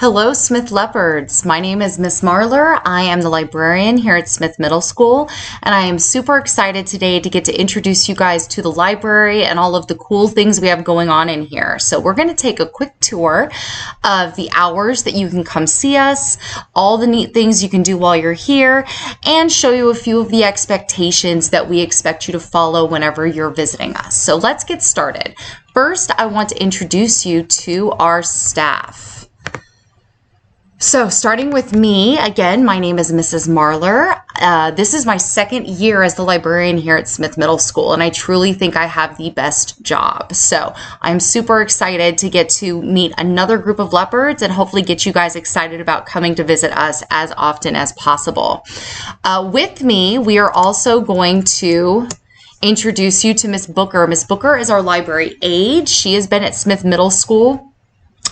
Hello, Smith Leopards. My name is Miss Marlar. I am the librarian here at Smith Middle School, and I am super excited today to get to introduce you guys to the library and all of the cool things we have going on in here. So we're going to take a quick tour of the hours that you can come see us, all the neat things you can do while you're here, and show you a few of the expectations that we expect you to follow whenever you're visiting us. So let's get started. First, I want to introduce you to our staff. So starting with me, again, my name is Mrs. Marlar. This is my second year as the librarian here at Smith Middle School, and I truly think I have the best job. So I'm super excited to get to meet another group of leopards and hopefully get you guys excited about coming to visit us as often as possible. With me, we are also going to introduce you to Miss Booker. Miss Booker is our library aide. She has been at Smith Middle School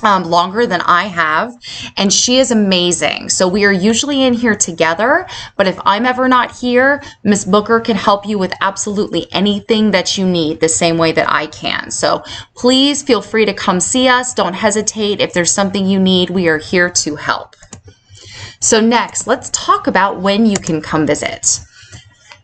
longer than I have, and she is amazing. So we are usually in here together, but if I'm ever not here, Miss Booker can help you with absolutely anything that you need the same way that I can. So please feel free to come see us. Don't hesitate. If there's something you need, we are here to help. So next, let's talk about when you can come visit.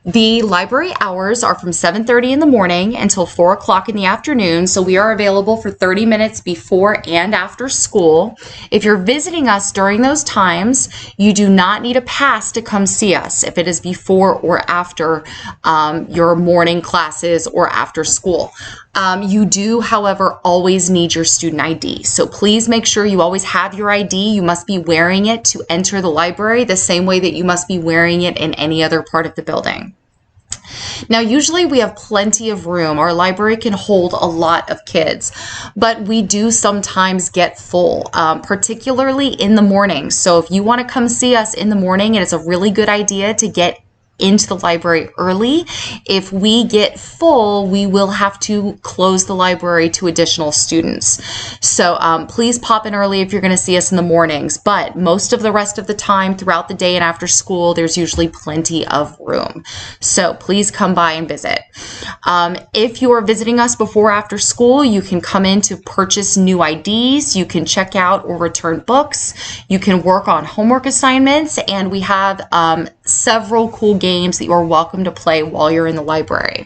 The library hours are from 7:30 in the morning until 4 o'clock in the afternoon, so we are available for 30 minutes before and after school. If you're visiting us during those times, you do not need a pass to come see us if it is before or after your morning classes or after school. You do, however, always need your student ID. So please make sure you always have your ID. You must be wearing it to enter the library the same way that you must be wearing it in any other part of the building. Now, usually we have plenty of room. Our library can hold a lot of kids, but we do sometimes get full, particularly in the morning. So if you want to come see us in the morning, it is a really good idea to get into the library early. If we get full, we will have to close the library to additional students. So please pop in early if you're going to see us in the mornings, but most of the rest of the time throughout the day and after school, there's usually plenty of room. So please come by and visit. If you are visiting us before or after school, you can come in to purchase new IDs. You can check out or return books. You can work on homework assignments, and we have several cool games that you are welcome to play while you're in the library.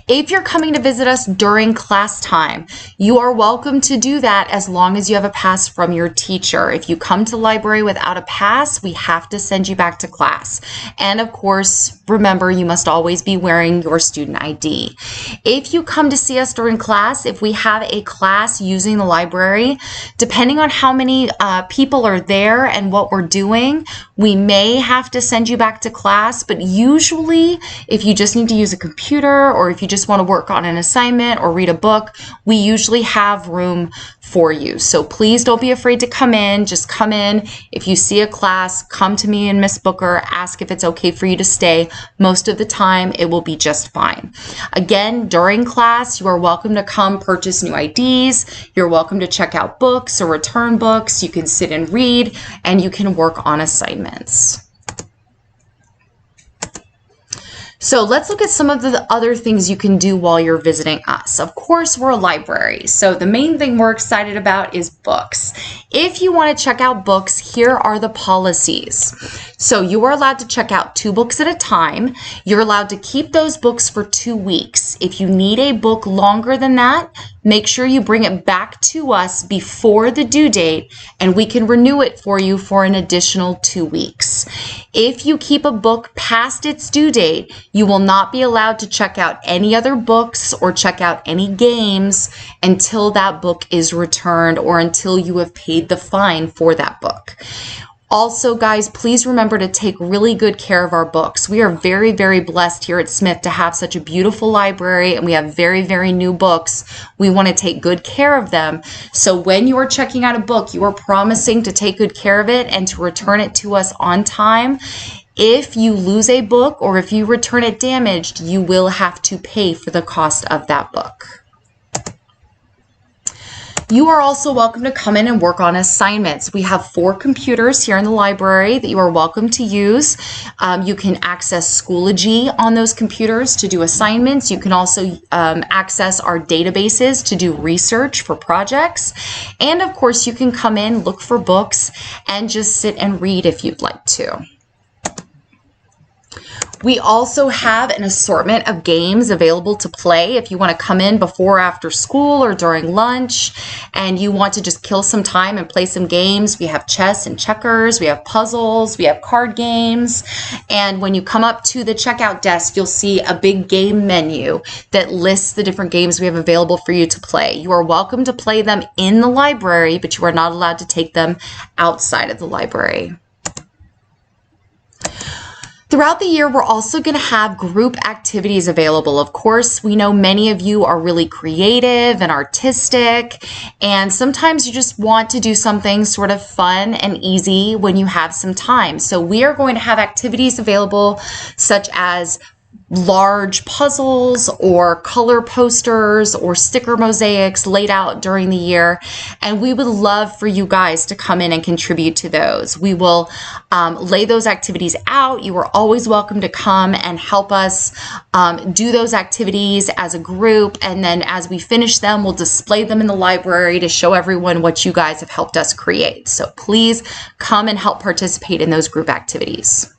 If you're coming to visit us during class time, you are welcome to do that as long as you have a pass from your teacher. If you come to the library without a pass, we have to send you back to class. And of course, remember, you must always be wearing your student ID. If you come to see us during class, if we have a class using the library, depending on how many people are there and what we're doing, we may have to send you back to class, but usually if you just need to use a computer or if you just want to work on an assignment or read a book, we usually have room for you. So please don't be afraid to come in. Just come in. If you see a class, come to me and Miss Booker, ask if it's okay for you to stay. Most of the time, it will be just fine. Again, during class, you are welcome to come purchase new IDs. You're welcome to check out books or return books. You can sit and read, and you can work on assignments. So let's look at some of the other things you can do while you're visiting us. Of course, we're a library, so the main thing we're excited about is books. If you want to check out books, here are the policies. So you are allowed to check out 2 books at a time. You're allowed to keep those books for 2 weeks. If you need a book longer than that, make sure you bring it back to us before the due date, and we can renew it for you for an additional 2 weeks. If you keep a book past its due date, you will not be allowed to check out any other books or check out any games until that book is returned or until you have paid the fine for that book. Also, guys, please remember to take really good care of our books. We are very, very blessed here at Smith to have such a beautiful library, and we have very, very new books. We want to take good care of them. So when you are checking out a book, you are promising to take good care of it and to return it to us on time. If you lose a book or if you return it damaged, you will have to pay for the cost of that book. You are also welcome to come in and work on assignments. We have 4 computers here in the library that you are welcome to use. You can access Schoology on those computers to do assignments. You can also access our databases to do research for projects. And of course, you can come in, look for books, and just sit and read if you'd like to. We also have an assortment of games available to play if you want to come in before or after school or during lunch and you want to just kill some time and play some games. We have chess and checkers, we have puzzles, we have card games, and when you come up to the checkout desk, you'll see a big game menu that lists the different games we have available for you to play. You are welcome to play them in the library, but you are not allowed to take them outside of the library. Throughout the year, we're also going to have group activities available. Of course, we know many of you are really creative and artistic, and sometimes you just want to do something sort of fun and easy when you have some time. So we are going to have activities available such as large puzzles or color posters or sticker mosaics laid out during the year, and we would love for you guys to come in and contribute to those. We will lay those activities out. You are always welcome to come and help us do those activities as a group, and then as we finish them, we'll display them in the library to show everyone what you guys have helped us create. So please come and help participate in those group activities.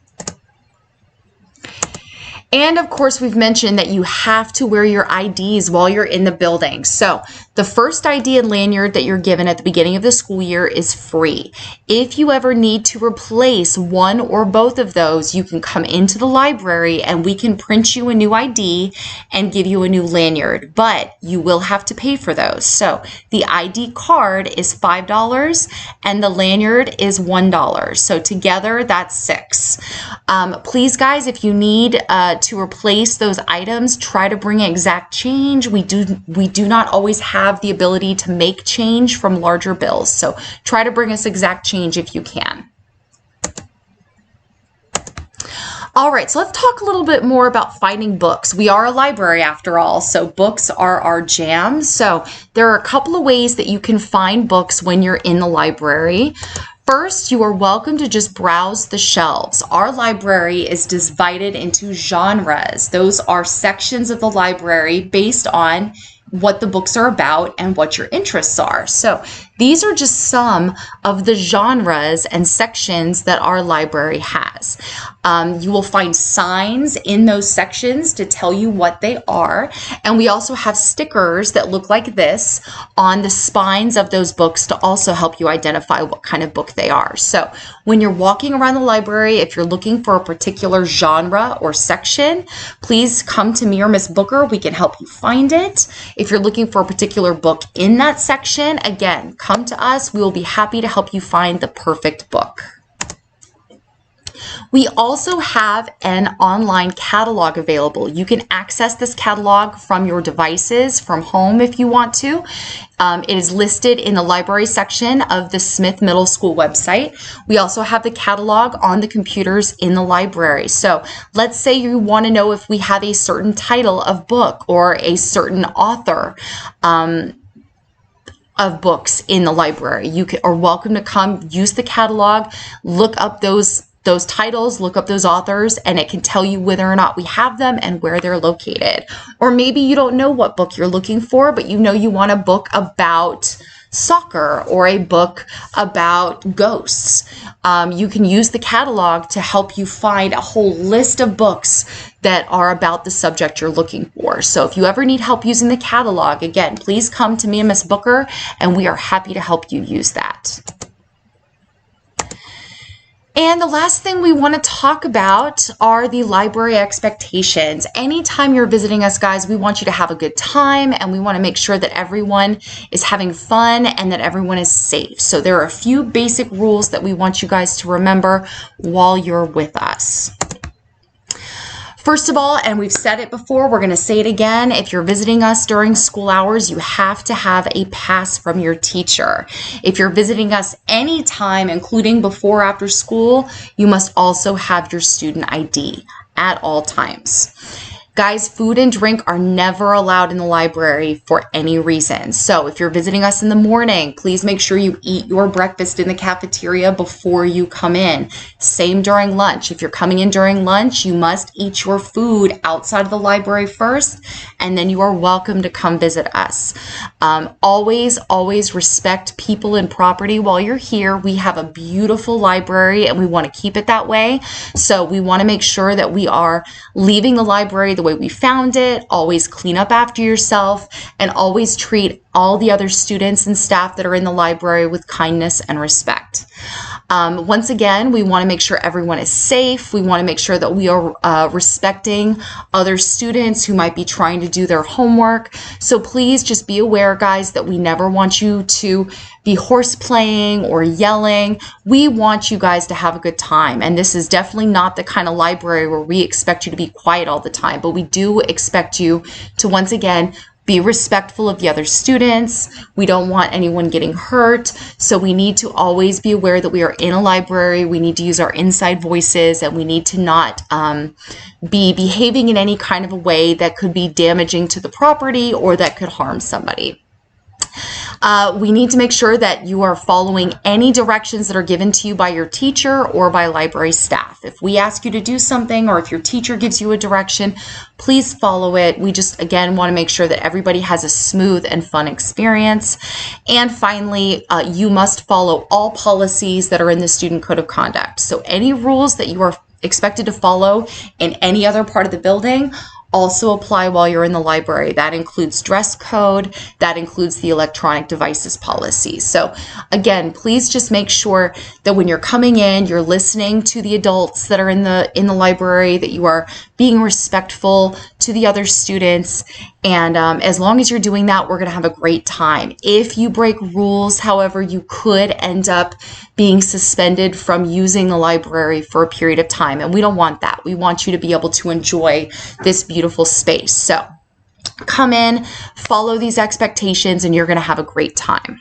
And of course, we've mentioned that you have to wear your IDs while you're in the building. So the first ID and lanyard that you're given at the beginning of the school year is free. If you ever need to replace one or both of those, you can come into the library and we can print you a new ID and give you a new lanyard, but you will have to pay for those. So the ID card is $5 and the lanyard is $1. So together that's $6. Please guys, if you need to replace those items, try to bring exact change. We do not always have the ability to make change from larger bills, so try to bring us exact change if you can. All right, so let's talk a little bit more about finding books. We are a library after all, so books are our jam. So there are a couple of ways that you can find books when you're in the library. First, you are welcome to just browse the shelves. Our library is divided into genres. Those are sections of the library based on what the books are about and what your interests are. So these are just some of the genres and sections that our library has. You will find signs in those sections to tell you what they are. And we also have stickers that look like this on the spines of those books to also help you identify what kind of book they are. So when you're walking around the library, if you're looking for a particular genre or section, please come to me or Miss Booker. We can help you find it. If you're looking for a particular book in that section, again, come to us. We will be happy to help you find the perfect book. We also have an online catalog available. You can access this catalog from your devices, from home if you want to. It is listed in the library section of the Smith Middle School website. We also have the catalog on the computers in the library. So let's say you want to know if we have a certain title of book or a certain author of books in the library. You are welcome to come, use the catalog, look up those titles, look up those authors, and it can tell you whether or not we have them and where they're located. Or maybe you don't know what book you're looking for, but you know you want a book about soccer or a book about ghosts. You can use the catalog to help you find a whole list of books that are about the subject you're looking for. So if you ever need help using the catalog, again, please come to me and Miss Booker, and we are happy to help you use that. And the last thing we want to talk about are the library expectations. Anytime you're visiting us, guys, we want you to have a good time, and we want to make sure that everyone is having fun and that everyone is safe. So there are a few basic rules that we want you guys to remember while you're with us. First of all, and we've said it before, we're going to say it again, if you're visiting us during school hours, you have to have a pass from your teacher. If you're visiting us anytime, including before or after school, you must also have your student ID at all times. Guys, food and drink are never allowed in the library for any reason. So if you're visiting us in the morning, please make sure you eat your breakfast in the cafeteria before you come in. Same during lunch. If you're coming in during lunch, you must eat your food outside of the library first, and then you are welcome to come visit us. Always respect people and property while you're here. We have a beautiful library and we want to keep it that way. So we want to make sure that we are leaving the library the way we found it. Always clean up after yourself, and always treat all the other students and staff that are in the library with kindness and respect. Once again, we want to make sure everyone is safe. We want to make sure that we are respecting other students who might be trying to do their homework. So please just be aware, guys, that we never want you to be horseplaying or yelling. We want you guys to have a good time. And this is definitely not the kind of library where we expect you to be quiet all the time, but we do expect you to, once again, be respectful of the other students. We don't want anyone getting hurt. So we need to always be aware that we are in a library. We need to use our inside voices, and we need to not be behaving in any kind of a way that could be damaging to the property or that could harm somebody. We need to make sure that you are following any directions that are given to you by your teacher or by library staff. If we ask you to do something, or if your teacher gives you a direction, please follow it. We just, again, want to make sure that everybody has a smooth and fun experience. And finally, you must follow all policies that are in the Student Code of Conduct. So any rules that you are expected to follow in any other part of the building also apply while you're in the library. That includes dress code, that includes the electronic devices policy. So again, please just make sure that when you're coming in, you're listening to the adults that are in the library, that you are being respectful to the other students. And as long as you're doing that, we're going to have a great time. If you break rules, however, you could end up being suspended from using the library for a period of time. And we don't want that. We want you to be able to enjoy this beautiful space. So come in, follow these expectations, and you're going to have a great time.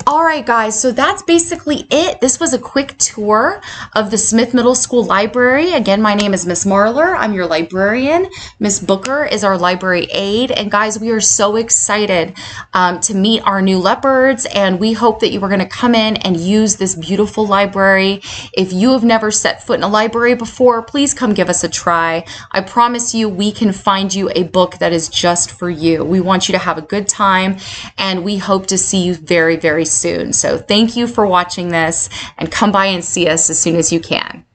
All right, guys, so that's basically it. This was a quick tour of the Smith Middle School Library. Again, my name is Miss Marlar. I'm your librarian. Miss Booker is our library aide. And guys, we are so excited to meet our new leopards, and we hope that you are going to come in and use this beautiful library. If you have never set foot in a library before, please come give us a try. I promise you, we can find you a book that is just for you. We want you to have a good time, and we hope to see you very, very soon. So thank you for watching this, and come by and see us as soon as you can.